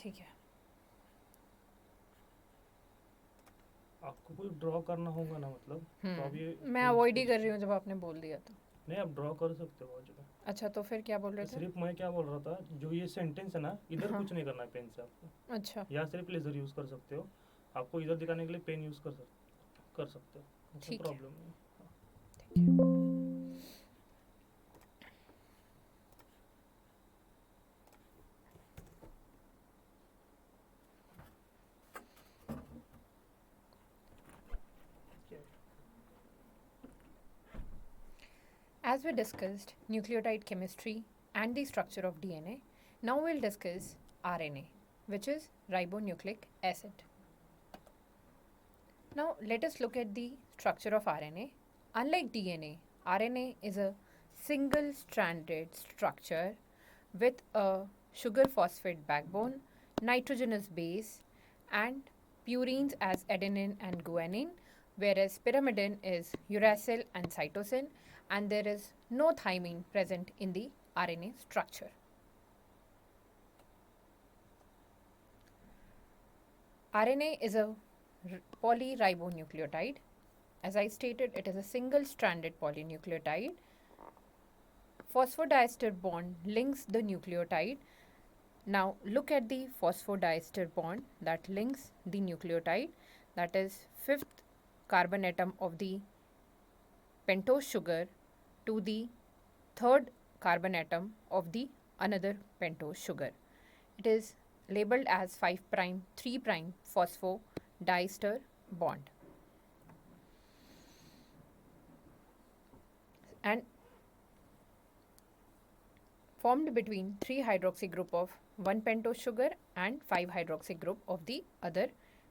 ठीक है। आपको कोई ड्रॉ करना होगा ना, मतलब तो आप ये मैं यूज़ अवॉइड कर ही कर रही सकते हूँ हो। जब आपने बोल दिया तो। नहीं, आप ड्रॉ कर सकते हो आज में। अच्छा, तो फिर क्या बोल रहे तो थे? सिर्फ मैं क्या बोल रहा था, जो ये सेंटेंस है ना, इधर हाँ। कुछ नहीं करना है पेन से आपको। अच्छा। या सिर्फ लेज़र यूज़ कर सकते हो। आपको इधर दिखाने के लिए पेन यूज़ कर सकते हो, उसमें ठीक है। प्रॉब्लम नहीं है। हाँ। ठीक है। क्या है? As we discussed nucleotide chemistry and the structure of DNA, now we'll discuss RNA, which is ribonucleic acid. Now let us look at the structure of RNA. Unlike DNA, RNA is a single stranded structure with a sugar phosphate backbone, nitrogenous base, and purines as adenine and guanine, whereas pyrimidine is uracil and cytosine, and there is no thymine present in the RNA structure. RNA is a polyribonucleotide. As I stated, it is a single stranded polynucleotide. Phosphodiester bond links the nucleotide. Now look at the phosphodiester bond that links the nucleotide, that is fifth carbon atom of the pentose sugar to the third carbon atom of the another pentose sugar. It is labeled as 5 prime 3 prime phosphodiester bond, and formed between 3 hydroxy group of one pentose sugar and 5 hydroxy group of the other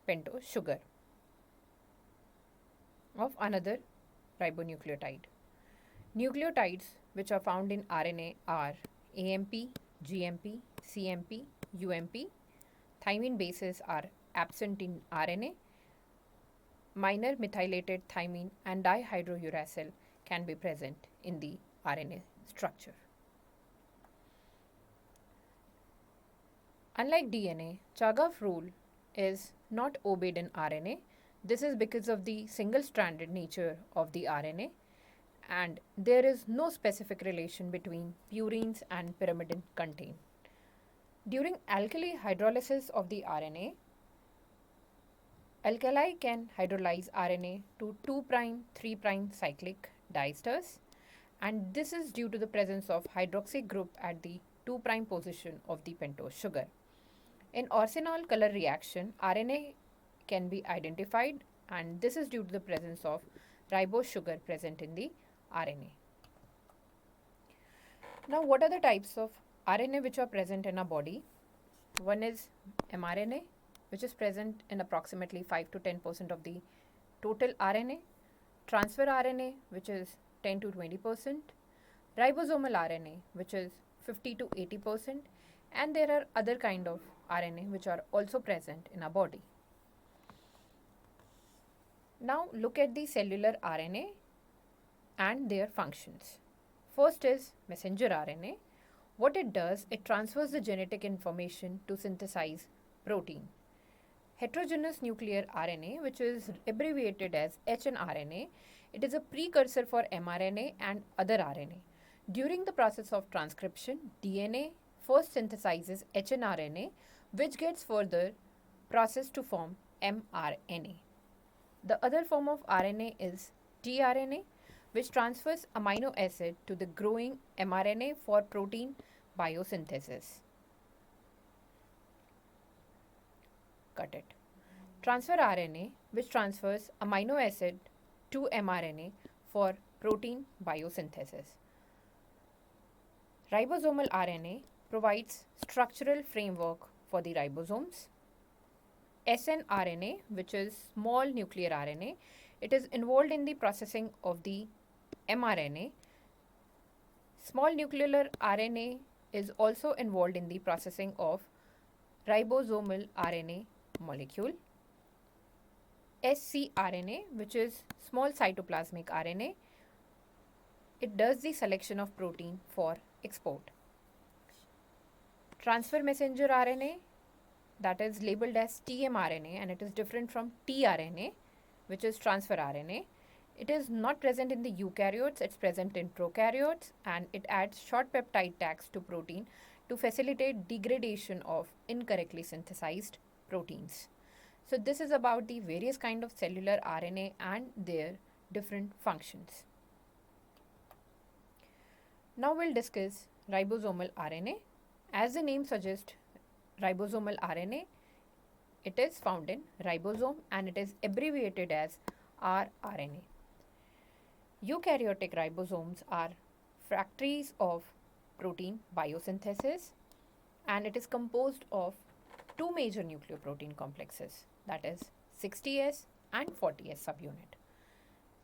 pentose sugar of another ribonucleotide. Nucleotides which are found in RNA are AMP, GMP, CMP, UMP. Thymine bases are absent in RNA. Minor methylated thymine and dihydrouracil can be present in the RNA structure. Unlike DNA, Chagaff rule is not obeyed in RNA. This is because of the single stranded nature of the RNA, and there is no specific relation between purines and pyrimidine content. During alkali hydrolysis of the RNA, alkali can hydrolyze RNA to 2 prime 3 prime cyclic diesters, and this is due to the presence of hydroxy group at the 2 prime position of the pentose sugar. In orsinol color reaction, RNA can be identified, and this is due to the presence of ribose sugar present in the RNA. Now, what are the types of RNA which are present in our body? One is mRNA, which is present in approximately 5 to 10% of the total RNA, transfer RNA, which is 10 to 20%, ribosomal RNA, which is 50 to 80%, and there are other kind of RNA which are also present in our body. Now look at the cellular RNA and their functions. First is messenger RNA. What it does, it transfers the genetic information to synthesize protein. Heterogeneous nuclear RNA, which is abbreviated as hnRNA, it is a precursor for mRNA and other RNA. During the process of transcription, DNA first synthesizes hnRNA, which gets further processed to form mRNA. The other form of RNA is tRNA, which transfers amino acid to the growing mRNA for protein biosynthesis. Cut it. Transfer RNA, which transfers amino acid to mRNA for protein biosynthesis. Ribosomal RNA provides structural framework for the ribosomes. snRNA, which is small nuclear RNA, it is involved in the processing of the mRNA. Small nuclear RNA is also involved in the processing of ribosomal RNA molecule. scRNA, which is small cytoplasmic RNA, it does the selection of protein for export. Transfer messenger RNA, that is labeled as tmRNA, and it is different from tRNA, which is transfer RNA. It is not present in the eukaryotes, it's present in prokaryotes, and it adds short peptide tags to protein to facilitate degradation of incorrectly synthesized proteins. So this is about the various kind of cellular RNA and their different functions. Now we'll discuss ribosomal RNA. As the name suggests, ribosomal RNA, it is found in ribosome and it is abbreviated as rRNA. Eukaryotic ribosomes are factories of protein biosynthesis, and it is composed of two major nucleoprotein complexes, that is 60S and 40S subunit.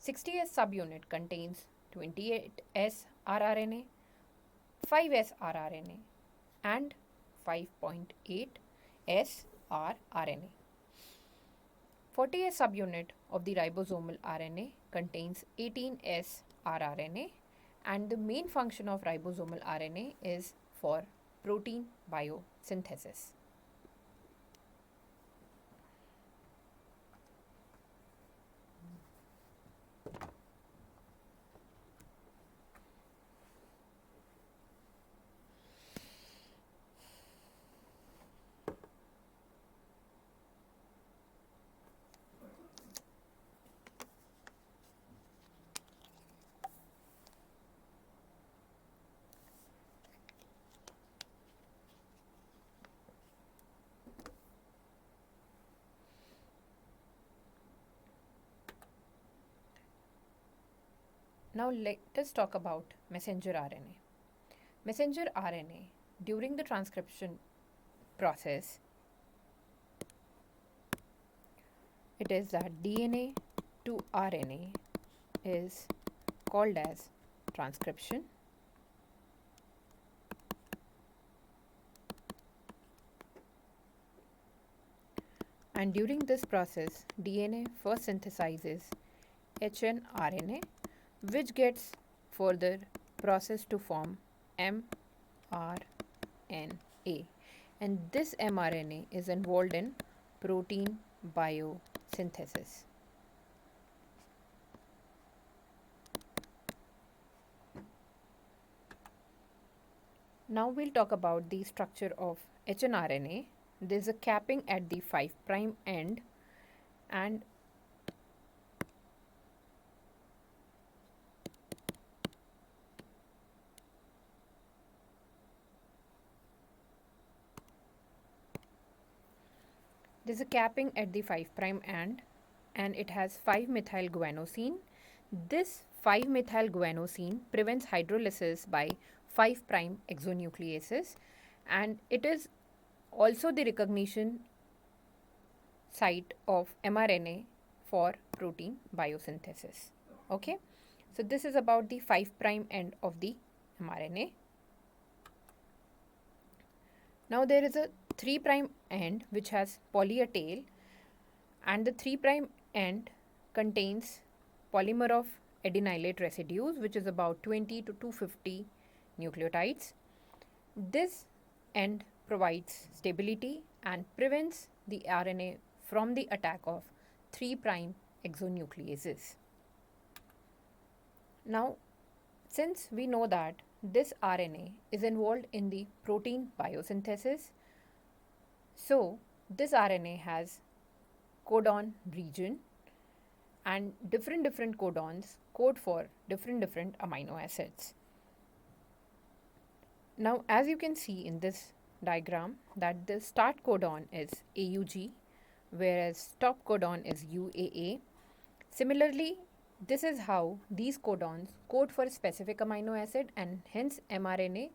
60S subunit contains 28S rRNA, 5S rRNA, and 5.8S rRNA. 40S subunit of the ribosomal RNA contains 18S rRNA, and the main function of ribosomal RNA is for protein biosynthesis. Now let us talk about messenger RNA. Messenger RNA, during the transcription process, it is that DNA to RNA is called as transcription. And during this process, DNA first synthesizes hnRNA, which gets further processed to form mRNA. And this mRNA is involved in protein biosynthesis. Now we'll talk about the structure of hnRNA. There's a capping at the 5' end, and there's a capping at the 5' end, and it has 5-methylguanosine. This 5-methylguanosine prevents hydrolysis by 5' exonucleases, and it is also the recognition site of mRNA for protein biosynthesis. Okay, so this is about the 5' end of the mRNA. Now there is a 3' end which has poly A tail, and the 3' end contains polymer of adenylate residues, which is about 20 to 250 nucleotides. This end provides stability and prevents the RNA from the attack of 3' exonucleases. Now, since we know that this RNA is involved in the protein biosynthesis, so this RNA has codon region, and different codons code for different amino acids. Now, as you can see in this diagram, that the start codon is AUG, whereas stop codon is UAA. Similarly, this is how these codons code for a specific amino acid, and hence mRNA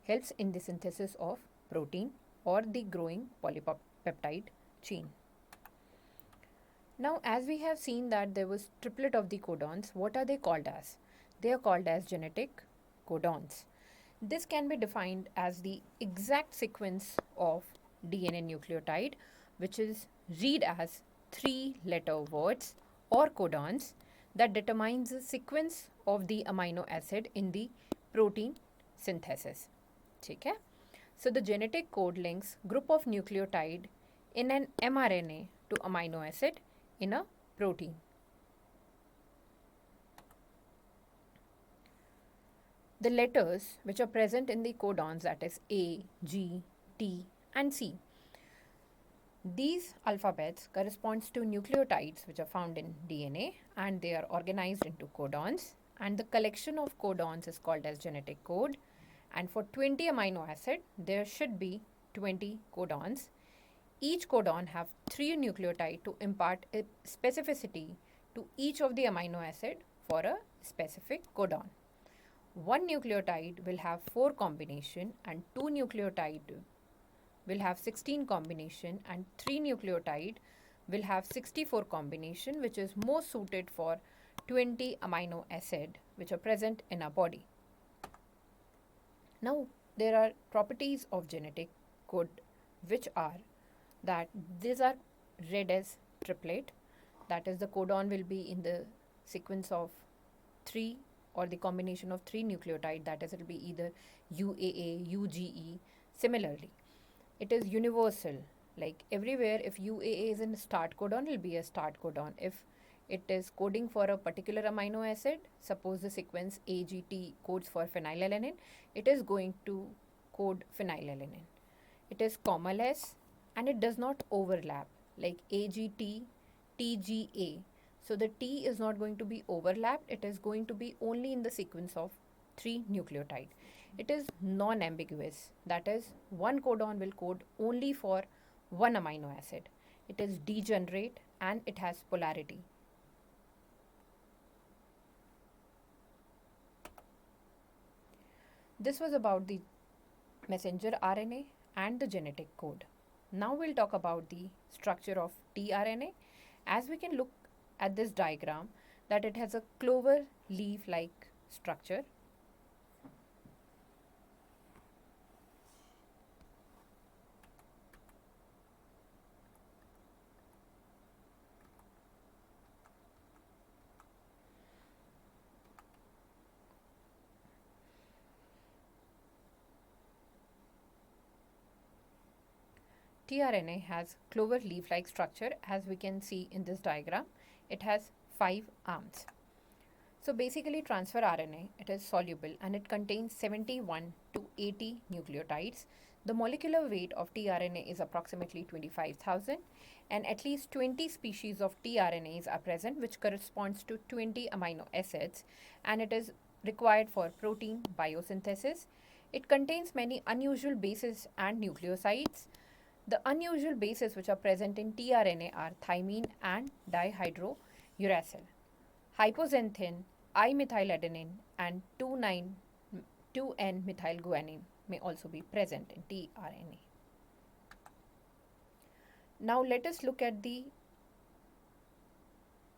helps in the synthesis of protein or the growing polypeptide chain. Now, as we have seen that there was triplet of the codons, what are they called as? They are called as genetic codons. This can be defined as the exact sequence of DNA nucleotide, which is read as 3-letter words or codons that determines the sequence of the amino acid in the protein synthesis. Okay? So the genetic code links group of nucleotide in an mRNA to amino acid in a protein. The letters which are present in the codons, that is A, G, T, and C. These alphabets corresponds to nucleotides which are found in DNA, and they are organized into codons, and the collection of codons is called as genetic code. And for 20 amino acid there should be 20 codons. Each codon have 3 nucleotide to impart a specificity to each of the amino acid for a specific codon. One nucleotide will have 4 combination and 2 nucleotide will have 16 combination, and 3 nucleotide will have 64 combination, which is more suited for 20 amino acid which are present in our body. Now there are properties of genetic code which are that these are read as triplet, that is the codon will be in the sequence of 3 or the combination of 3 nucleotide, that is it will be either UAA, UGE. Similarly, it is universal, like everywhere if UAA is in start codon, it will be a start codon. If it is coding for a particular amino acid, suppose the sequence AGT codes for phenylalanine, it is going to code phenylalanine. It is commaless and it does not overlap, like AGT, TGA. So the T is not going to be overlapped, it is going to be only in the sequence of 3 nucleotide. It is non-ambiguous, that is one codon will code only for one amino acid. It is degenerate and it has polarity. This was about the messenger RNA and the genetic code. Now we'll talk about the structure of tRNA. As we can look at this diagram, that it has a clover leaf like structure. tRNA has clover leaf like structure, as we can see in this diagram. It has 5 arms. So basically transfer RNA, it is soluble and it contains 71 to 80 nucleotides. The molecular weight of tRNA is approximately 25,000, and at least 20 species of tRNAs are present, which corresponds to 20 amino acids, and it is required for protein biosynthesis. It contains many unusual bases and nucleosides. The unusual bases which are present in tRNA are thymine and dihydrouracil. Hypoxanthine, I-methyladenine, and 2,9,2-N-methylguanine may also be present in tRNA. Now let us look at the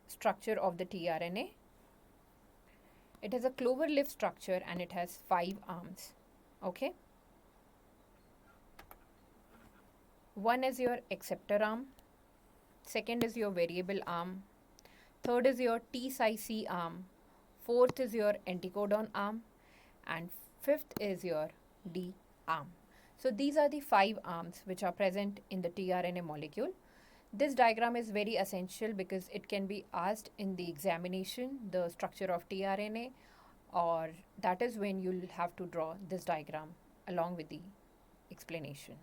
structure of the tRNA. It has a clover leaf structure and it has 5 arms. Okay. One is your acceptor arm, second is your variable arm, third is your T psi C arm, fourth is your anticodon arm, and fifth is your D arm. So these are the 5 arms which are present in the tRNA molecule. This diagram is very essential because it can be asked in the examination, the structure of tRNA, or that is when you'll have to draw this diagram along with the explanation.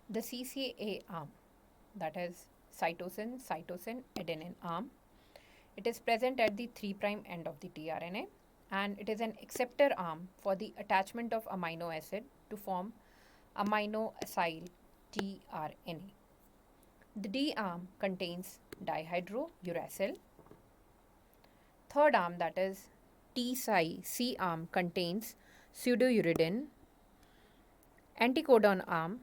The CCA arm, that is cytosine, adenine arm. It is present at the 3' end of the tRNA, and it is an acceptor arm for the attachment of amino acid to form amino acyl tRNA. The D arm contains dihydrouracil. Third arm, that is T psi C arm, contains pseudouridine. Anticodon arm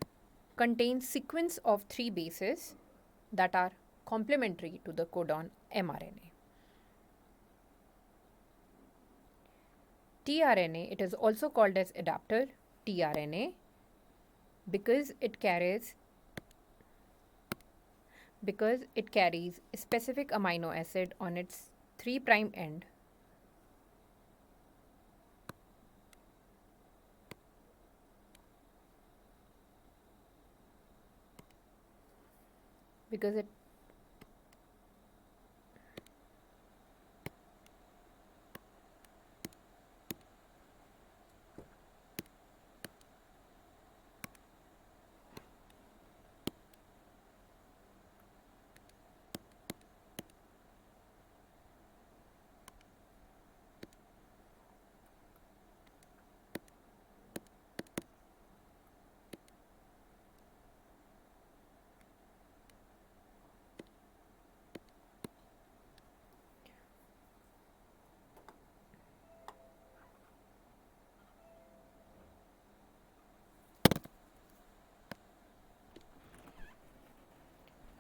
contains sequence of 3 bases that are complementary to the codon mRNA. tRNA, it is also called as adapter tRNA. because it carries a specific amino acid on its 3' end. Because it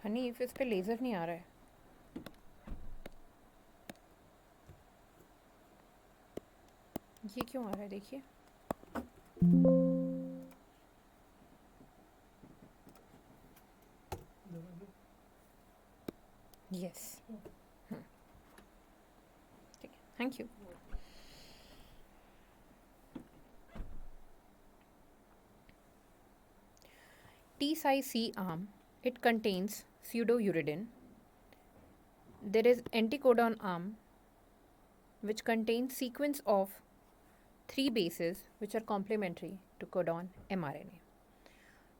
Hanif इस पे laser नहीं आ रहा है. ये क्यों आ रहा है देखिए. यस. ठीक है, thank you. T-Cy arm, it contains pseudouridine. There is anticodon arm, which contains sequence of 3 bases which are complementary to codon mRNA.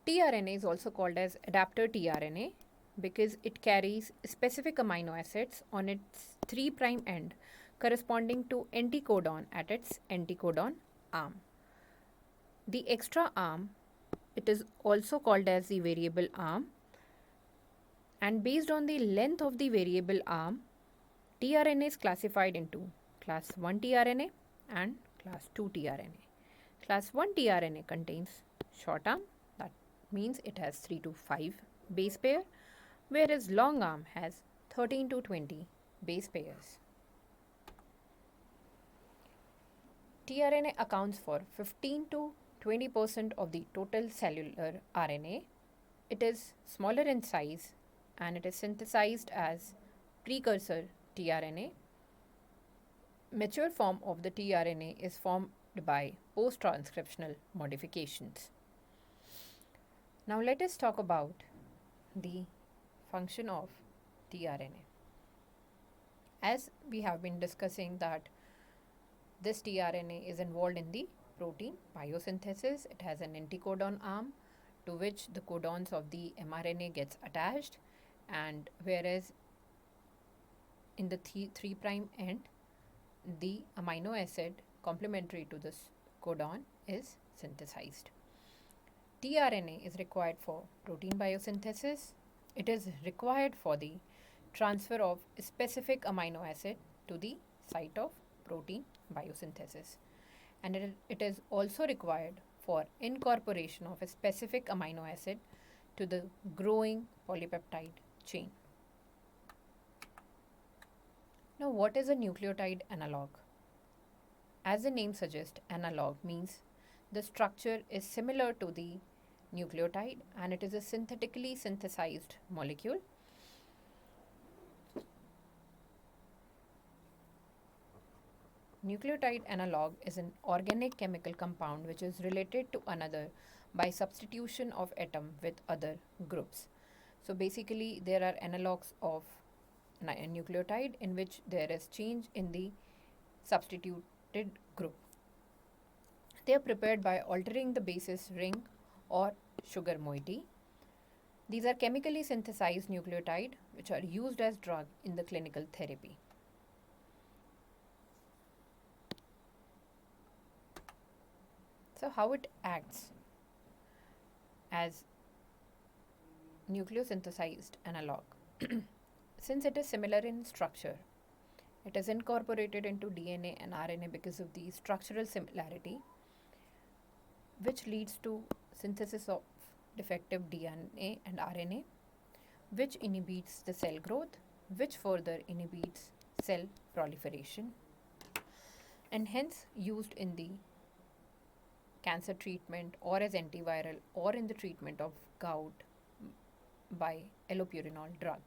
tRNA is also called as adapter tRNA because it carries specific amino acids on its 3' end corresponding to anticodon at its anticodon arm. The extra arm, it is also called as the variable arm, and based on the length of the variable arm, tRNA is classified into class 1 tRNA and class 2 tRNA. Class 1 tRNA contains short arm, that means it has 3 to 5 base pair, whereas long arm has 13 to 20 base pairs. tRNA accounts for 15 to 20% of the total cellular RNA. It is smaller in size and it is synthesized as precursor tRNA. Mature form of the tRNA is formed by post-transcriptional modifications. Now let us talk about the function of tRNA. As we have been discussing that this tRNA is involved in the protein biosynthesis. It has an anticodon arm to which the codons of the mRNA gets attached, and whereas in the 3' end the amino acid complementary to this codon is synthesized. tRNA is required for protein biosynthesis. It is required for the transfer of specific amino acid to the site of protein biosynthesis, and it is also required for incorporation of a specific amino acid to the growing polypeptide chain. Now, what is a nucleotide analog? As the name suggests, analog means the structure is similar to the nucleotide and it is a synthetically synthesized molecule. Nucleotide analog is an organic chemical compound which is related to another by substitution of atom with other groups. So basically there are analogs of a nucleotide in which there is change in the substituted group. They are prepared by altering the basis ring or sugar moiety. These are chemically synthesized nucleotide which are used as drug in the clinical therapy. So how it acts as nucleosynthesized analog? Since it is similar in structure, it is incorporated into DNA and RNA because of the structural similarity, which leads to synthesis of defective DNA and RNA, which inhibits the cell growth, which further inhibits cell proliferation, and hence used in the cancer treatment or as antiviral or in the treatment of gout by allopurinol drug.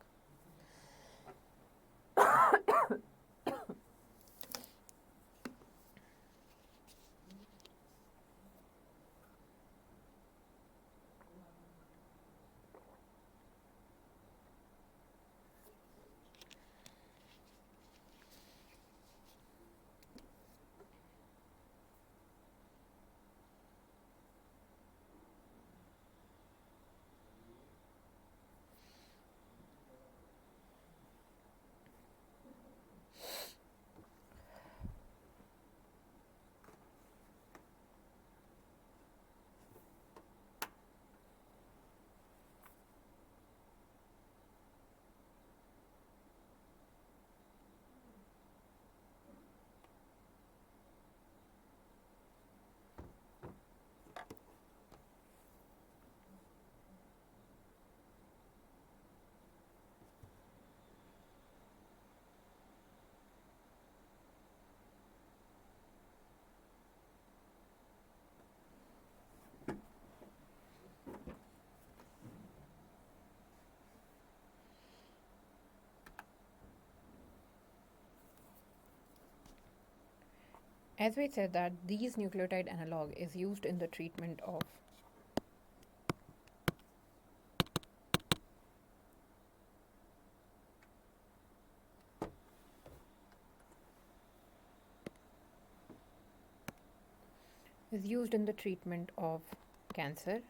As we said that these nucleotide analog is used in the treatment of cancer,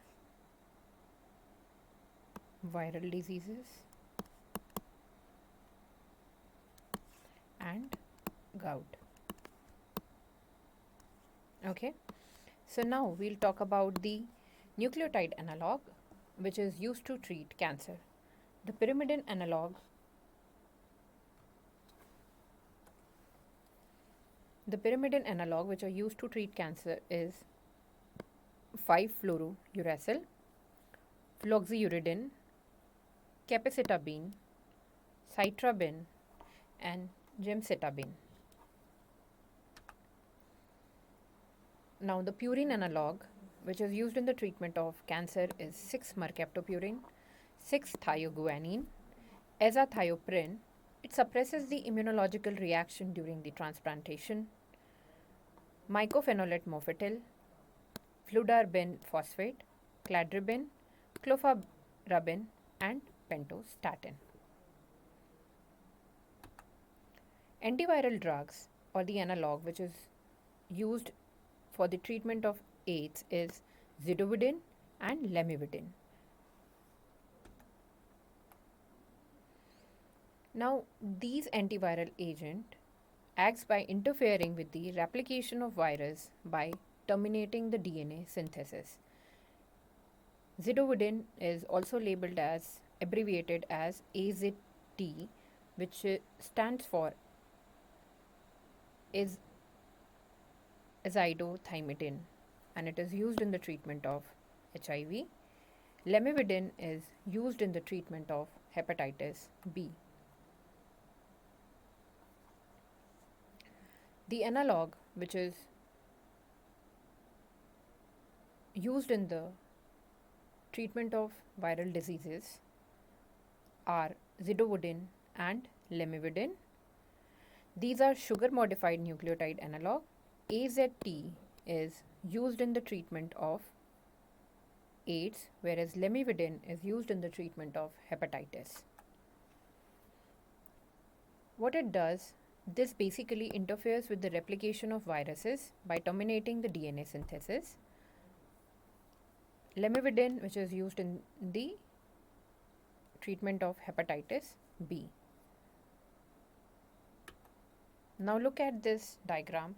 viral diseases, and gout. Okay, so now we'll talk about the nucleotide analog which is used to treat cancer. The pyrimidine analog which are used to treat cancer is 5-fluorouracil, floxuridine, capecitabine, cytarabine, and gemcitabine. Now the purine analog which is used in the treatment of cancer is 6-mercaptopurine, 6-thioguanine, azathioprine. It suppresses the immunological reaction during the transplantation. Mycophenolate mofetil, fludarabine phosphate, cladribine, clofarabine, and pentostatin. Antiviral drugs or the analog which is used for the treatment of AIDS is zidovudine and lamivudine. Now, these antiviral agent acts by interfering with the replication of virus by terminating the DNA synthesis. Zidovudine is also labeled as abbreviated as AZT, which stands for is azidothymidan, and it is used in the treatment of HIV. Lamivudine is used in the treatment of hepatitis B. The analog which is used in the treatment of viral diseases are zidovudine and lamivudine. These are sugar modified nucleotide analog. AZT is used in the treatment of AIDS, whereas lamivudine is used in the treatment of hepatitis. What it does, this basically interferes with the replication of viruses by terminating the DNA synthesis. Lamivudine, which is used in the treatment of hepatitis B. Now look at this diagram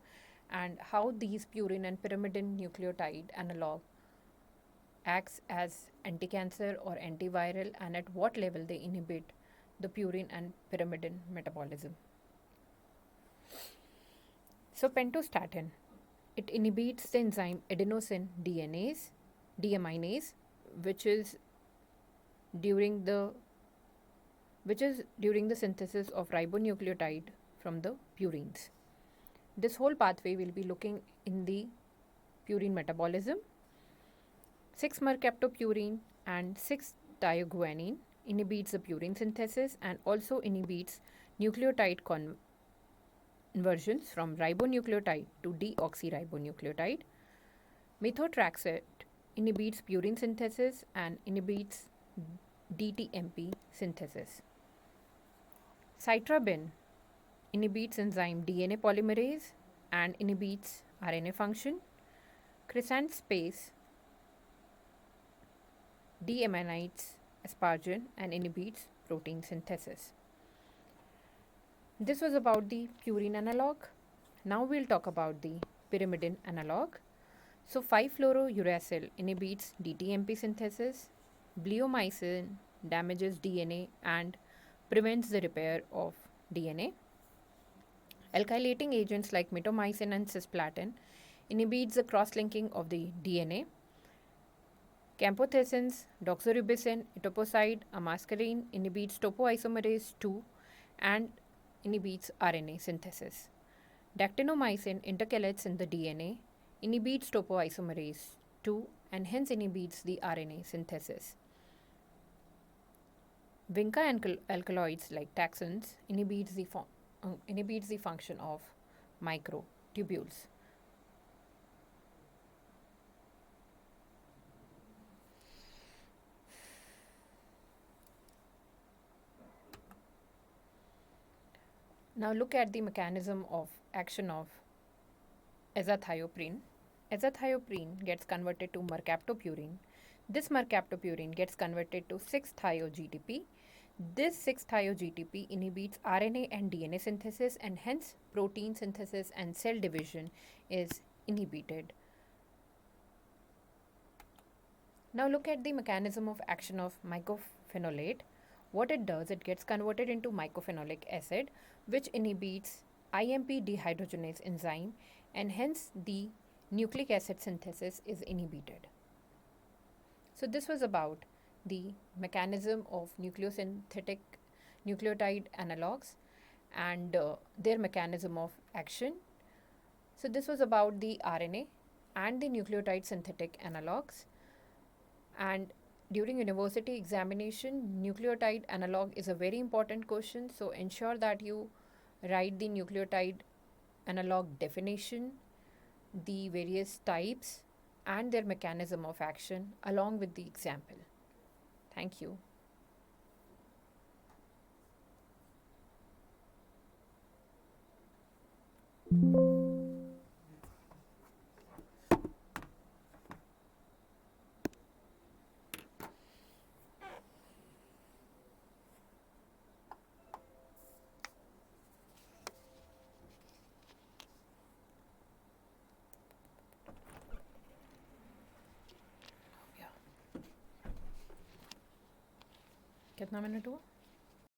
and how these purine and pyrimidine nucleotide analog acts as anti-cancer or antiviral, and at what level they inhibit the purine and pyrimidine metabolism. So pentostatin, it inhibits the enzyme adenosine deaminase, which is during the synthesis of ribonucleotide from the purines. This whole pathway will be looking in the purine metabolism. 6-mercaptopurine and 6-thioguanine inhibits the purine synthesis and also inhibits nucleotide conversions from ribonucleotide to deoxyribonucleotide. Methotrexate inhibits purine synthesis and inhibits DTMP synthesis. Cytarabine inhibits enzyme DNA polymerase and inhibits RNA function. Crisantaspase deaminites asparagine and inhibits protein synthesis. This was about the purine analog. Now we'll talk about the pyrimidine analog. So 5-fluorouracil inhibits DTMP synthesis. Bleomycin damages DNA and prevents the repair of DNA. Alkylating agents like mitomycin and cisplatin inhibits the cross-linking of the DNA. Camptothecins, doxorubicin, etoposide, amascarine inhibits topoisomerase 2 and inhibits RNA synthesis. Dactinomycin intercalates in the DNA, inhibits topoisomerase 2 and hence inhibits the RNA synthesis. Vinca alkaloids like taxanes inhibits the function of microtubules. Now look at the mechanism of action of azathioprine. Azathioprine gets converted to mercaptopurine. This mercaptopurine gets converted to 6-thio-GTP. This 6-thio-GTP inhibits RNA and DNA synthesis and hence protein synthesis and cell division is inhibited. Now look at the mechanism of action of mycophenolate. What it does, it gets converted into mycophenolic acid, which inhibits IMP dehydrogenase enzyme and hence the nucleic acid synthesis is inhibited. So this was about the mechanism of nucleosynthetic nucleotide analogs and their mechanism of action. So this was about the RNA and the nucleotide synthetic analogs. And during university examination, nucleotide analog is a very important question. So ensure that you write the nucleotide analog definition, the various types and their mechanism of action along with the example. Thank you. कितना minute हुआ?